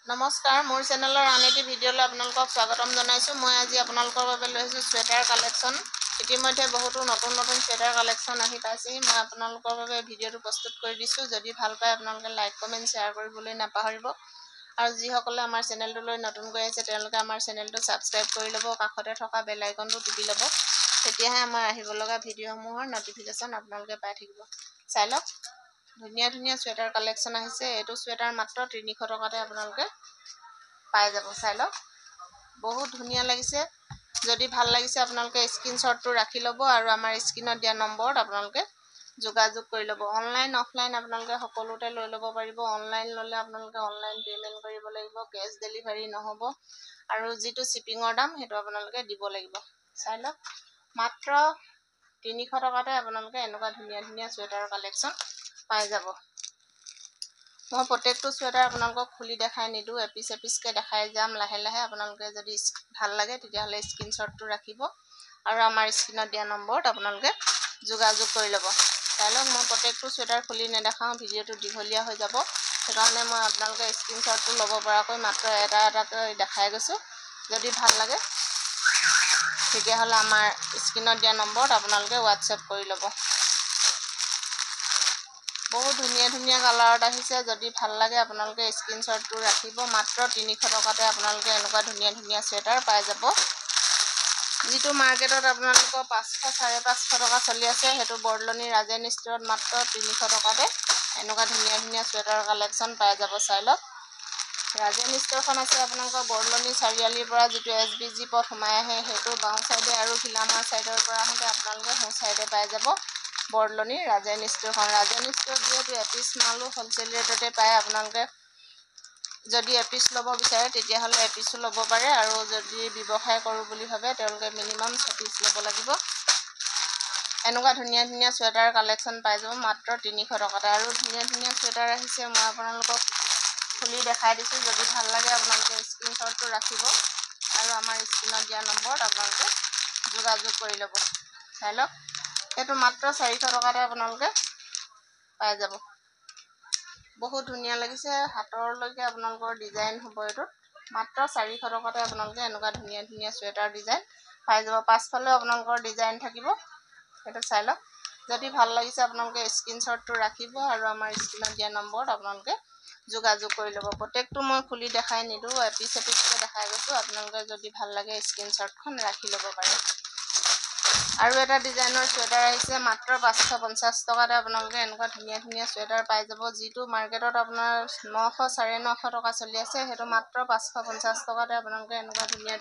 নমস্কাৰ, মোৰ চেনেলৰ আন এটি ভিডিঅ'লৈ আপোনালোকক স্বাগতম জনাইছোঁ। মই আজি আপোনালোকৰ বাবে লৈ আহিছোঁ চুৱেটাৰ কালেকশ্যন। ইতিমধ্যে বহুতো নতুন চুৱেটাৰ কালেকশ্যন আহি পাইছেহি। মই আপোনালোকৰ বাবে ভিডিঅ'টো প্ৰস্তুত কৰি দিছোঁ। যদি ভাল পায় আপোনালোকে লাইক, কমেণ্ট, শ্বেয়াৰ কৰিবলৈ নাপাহৰিব। আৰু যিসকলে আমাৰ চেনেলটোলৈ নতুনকৈ আহিছে তেওঁলোকে আমাৰ চেনেলটো ছাবস্ক্ৰাইব কৰি ল'ব, কাষতে থকা বেল আইকনটো টিপি ল'ব। তেতিয়াহে আমাৰ আহিব লগা ভিডিঅ'সমূহৰ নটিফিকেশ্যন আপোনালোকে পাই থাকিব। চাই লওক, ধুনীয়া চুৱেটাৰ কালেকশ্যন আহিছে। এইটো চুৱেটাৰ মাত্ৰ 300 টকাতে আপোনালোকে পাই যাব। চাই লওক, বহুত ধুনীয়া লাগিছে। যদি ভাল লাগিছে আপোনালোকে স্ক্ৰীনশ্বটটো ৰাখি ল'ব আৰু আমাৰ স্ক্ৰীনত দিয়া নম্বৰত আপোনালোকে যোগাযোগ কৰি ল'ব। অনলাইন, অফলাইন আপোনালোকে সকলোতে লৈ ল'ব পাৰিব। অনলাইন ল'লে আপোনালোকে অনলাইন পে'মেণ্ট কৰিব লাগিব, কেছ ডেলিভাৰী নহ'ব। আৰু যিটো শ্বিপিঙৰ দাম সেইটো আপোনালোকে দিব লাগিব। চাই লওক, মাত্ৰ 300 টকাতে আপোনালোকে এনেকুৱা ধুনীয়া চুৱেটাৰৰ কালেকশ্যন পাই যাব। মই প্ৰত্যেকটো চুৱেটাৰ আপোনালোকক খুলি দেখাই নিদিওঁ, এপিচকৈ দেখাই যাম লাহে লাহে। আপোনালোকে যদি ভাল লাগে তেতিয়াহ'লে স্ক্ৰীনশ্বটটো ৰাখিব আৰু আমাৰ স্ক্ৰীনত দিয়া নম্বৰত আপোনালোকে যোগাযোগ কৰি ল'ব। চাই লওক, মই প্ৰত্যেকটো চুৱেটাৰ খুলি নেদেখাওঁ, ভিডিঅ'টো দীঘলীয়া হৈ যাব। সেইকাৰণে মই আপোনালোকে স্ক্ৰীনশ্বটটো ল'ব পৰাকৈ মাত্ৰ এটাকৈ দেখাই গৈছোঁ। যদি ভাল লাগে তেতিয়াহ'লে আমাৰ স্ক্ৰীনত দিয়া নম্বৰত আপোনালোকে হোৱাটছএপ কৰি ল'ব। বহুত ধুনীয়া কালাৰত আহিছে। যদি ভাল লাগে আপোনালোকে স্ক্ৰীনশ্বটটো ৰাখিব। মাত্ৰ 300 টকাতে আপোনালোকে এনেকুৱা ধুনীয়া চুৱেটাৰ পাই যাব। যিটো মাৰ্কেটত আপোনালোকৰ 500, 550 টকা চলি আছে, সেইটো বৰদলনি ৰাজেন ষ্ট'ৰত মাত্ৰ 300 টকাতে এনেকুৱা ধুনীয়া চুৱেটাৰ কালেকশ্যন পাই যাব। চাই লওক, ৰাজেন ষ্ট'ৰখন আছে আপোনালোকৰ বৰদলনি চাৰিআলিৰ পৰা যিটো SBG পথ সোমাই আহে সেইটো বাওঁ চাইডে, আৰু ভিলামাৰ চাইডৰ পৰা আহোঁতে আপোনালোকে সোঁ চাইডে পাই যাব বৰদলনি ৰাজেন ষ্ট'ৰখন। ৰাজেন ষ্ট'ৰত যিহেতু এপিচ মালো হ'লচেল ৰেটতে পায়, আপোনালোকে যদি এপিচ ল'ব বিচাৰে তেতিয়াহ'লে এপিচো ল'ব পাৰে, আৰু যদি ব্যৱসায় কৰোঁ বুলি ভাবে তেওঁলোকে মিনিমাম 6 পিচ ল'ব লাগিব। এনেকুৱা ধুনীয়া চুৱেটাৰ কালেকশ্যন পাই যাব মাত্ৰ 300 টকাতে। আৰু ধুনীয়া চুৱেটাৰ আহিছে, মই আপোনালোকক খুলি দেখাই দিছোঁ। যদি ভাল লাগে আপোনালোকে স্ক্ৰীনশ্বটটো ৰাখিব আৰু আমাৰ স্ক্ৰীনত দিয়া নম্বৰত আপোনালোকে যোগাযোগ কৰি ল'ব। চাই লওক, এইটো মাত্ৰ 400 টকাতে আপোনালোকে পাই যাব। বহুত ধুনীয়া লাগিছে, হাতৰলৈকে আপোনালোকৰ ডিজাইন হ'ব। এইটোত মাত্ৰ 400 টকাতে আপোনালোকে এনেকুৱা ধুনীয়া চুৱেটাৰ ডিজাইন পাই যাব। পাছফালেও আপোনালোকৰ ডিজাইন থাকিব, সেইটো চাই লওক। যদি ভাল লাগিছে আপোনালোকে স্ক্ৰীনশ্বটটো ৰাখিব আৰু আমাৰ স্ক্ৰীনত দিয়া নম্বৰত আপোনালোকে যোগাযোগ কৰি ল'ব। প্ৰত্যেকটো মই খুলি দেখাই নিদিওঁ, এপিচকৈ দেখাই গৈছোঁ। আপোনালোকে যদি ভাল লাগে স্ক্ৰীনশ্বটখন ৰাখি ল'ব পাৰে। আৰু এটা ডিজাইনৰ চুৱেটাৰ আহিছে, মাত্ৰ 550 টকাতে আপোনালোকে এনেকুৱা ধুনীয়া চুৱেটাৰ পাই যাব। যিটো মাৰ্কেটত আপোনাৰ 900, 950 টকা চলি আছে, সেইটো মাত্ৰ 550 টকাতে আপোনালোকে এনেকুৱা ধুনীয়া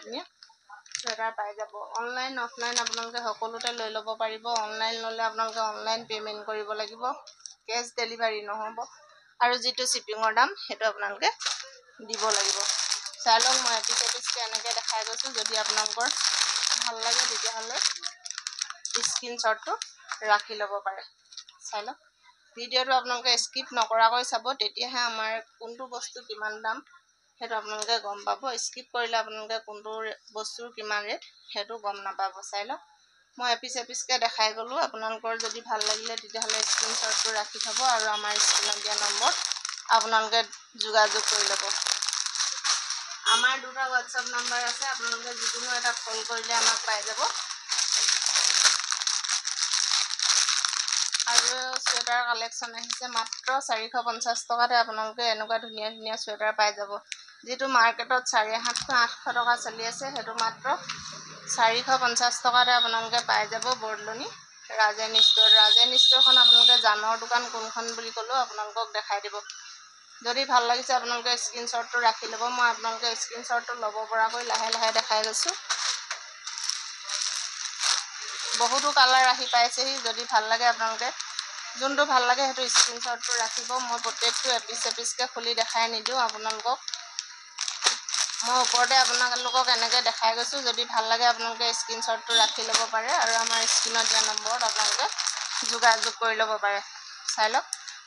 চুৱেটাৰ পাই যাব। অনলাইন, অফলাইন আপোনালোকে সকলোতে লৈ ল'ব পাৰিব। অনলাইন ল'লে আপোনালোকে অনলাইন পে'মেণ্ট কৰিব লাগিব, কেছ ডেলিভাৰী নহ'ব। আৰু যিটো শ্বিপিঙৰ দাম সেইটো আপোনালোকে দিব লাগিব। চাই লওক, মই এপিচকৈ এনেকৈ দেখাই গৈছোঁ। যদি আপোনালোকৰ ভাল লাগে তেতিয়াহ'লে স্ক্ৰীনশ্বটটো ৰাখি ল'ব পাৰে। চাই লওক, ভিডিঅ'টো আপোনালোকে স্কিপ নকৰাকৈ চাব, তেতিয়াহে আমাৰ কোনটো বস্তু কিমান দাম সেইটো আপোনালোকে গম পাব। স্কিপ কৰিলে আপোনালোকে কোনটো বস্তুৰ কিমান ৰেট সেইটো গম নাপাব। চাই লওক, মই এপিচকৈ দেখাই গ'লোঁ। আপোনালোকৰ যদি ভাল লাগিলে তেতিয়াহ'লে স্ক্ৰীনশ্বটটো ৰাখি থ'ব আৰু আমাৰ স্ক্ৰীনত দিয়া নম্বৰত আপোনালোকে যোগাযোগ কৰি ল'ব। আমাৰ 2টা হোৱাটছআপ নাম্বাৰ আছে, আপোনালোকে যিকোনো এটা কল কৰিলে আমাক পাই যাব। আৰু চুৱেটাৰ কালেকশ্যন আহিছে, মাত্ৰ 450 টকাতে আপোনালোকে এনেকুৱা ধুনীয়া চুৱেটাৰ পাই যাব। যিটো মাৰ্কেটত 750, 800 টকা চলি আছে, সেইটো মাত্ৰ 450 টকাতে আপোনালোকে পাই যাব বৰদলনি ৰাজেন ষ্ট'ৰ। ৰাজেন ষ্ট'ৰখন আপোনালোকে জানৰ দোকান কোনখন বুলি ক'লেও আপোনালোকক দেখাই দিব। যদি ভাল লাগিছে আপোনালোকে স্ক্ৰীনশ্বটটো ৰাখি ল'ব। মই আপোনালোকে স্ক্ৰীনশ্বটটো ল'ব পৰাকৈ লাহে লাহে দেখাই গৈছোঁ। বহুতো কালাৰ আহি পাইছেহি। যদি ভাল লাগে আপোনালোকে যোনটো ভাল লাগে সেইটো স্ক্ৰীনশ্বটটো ৰাখিব। মই প্ৰত্যেকটো এপিচকৈ খুলি দেখাই নিদিওঁ আপোনালোকক। মই ওপৰতে আপোনালোকক এনেকৈ দেখাই গৈছোঁ। যদি ভাল লাগে আপোনালোকে স্ক্ৰীনশ্বটটো ৰাখি ল'ব পাৰে আৰু আমাৰ স্ক্ৰীনত দিয়া নম্বৰত আপোনালোকে যোগাযোগ কৰি ল'ব পাৰে। চাই লওক,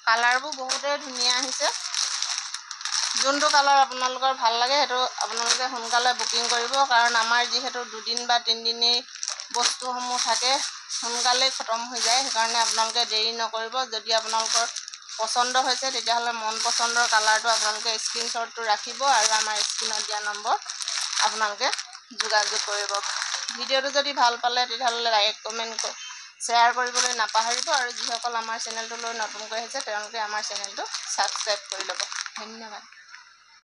কালাৰবোৰ বহুতেই ধুনীয়া আহিছে। যোনটো কালাৰ আপোনালোকৰ ভাল লাগে সেইটো আপোনালোকে সোনকালে বুকিং কৰিব, কাৰণ আমাৰ যিহেতু 2 দিন বা 3 দিনেই বস্তুসমূহ থাকে, সোনকালেই খতম হৈ যায়। সেইকাৰণে আপোনালোকে দেৰি নকৰিব। যদি আপোনালোকৰ পচন্দ হৈছে তেতিয়াহ'লে মন পচন্দৰ কালাৰটো আপোনালোকে স্ক্ৰীনশ্বটটো ৰাখিব আৰু আমাৰ স্ক্ৰীনত দিয়া নম্বৰ আপোনালোকে যোগাযোগ কৰিব। ভিডিঅ'টো যদি ভাল পালে তেতিয়াহ'লে লাইক কমেণ্ট শ্বেয়াৰ কৰিবলৈ নাপাহৰিব আৰু যিসকল আমাৰ চেনেলটোলৈ নতুনকৈ আহিছে তেওঁলোকে আমাৰ চেনেলটো ছাবস্ক্ৰাইব কৰি ল'ব। ধন্যবাদ।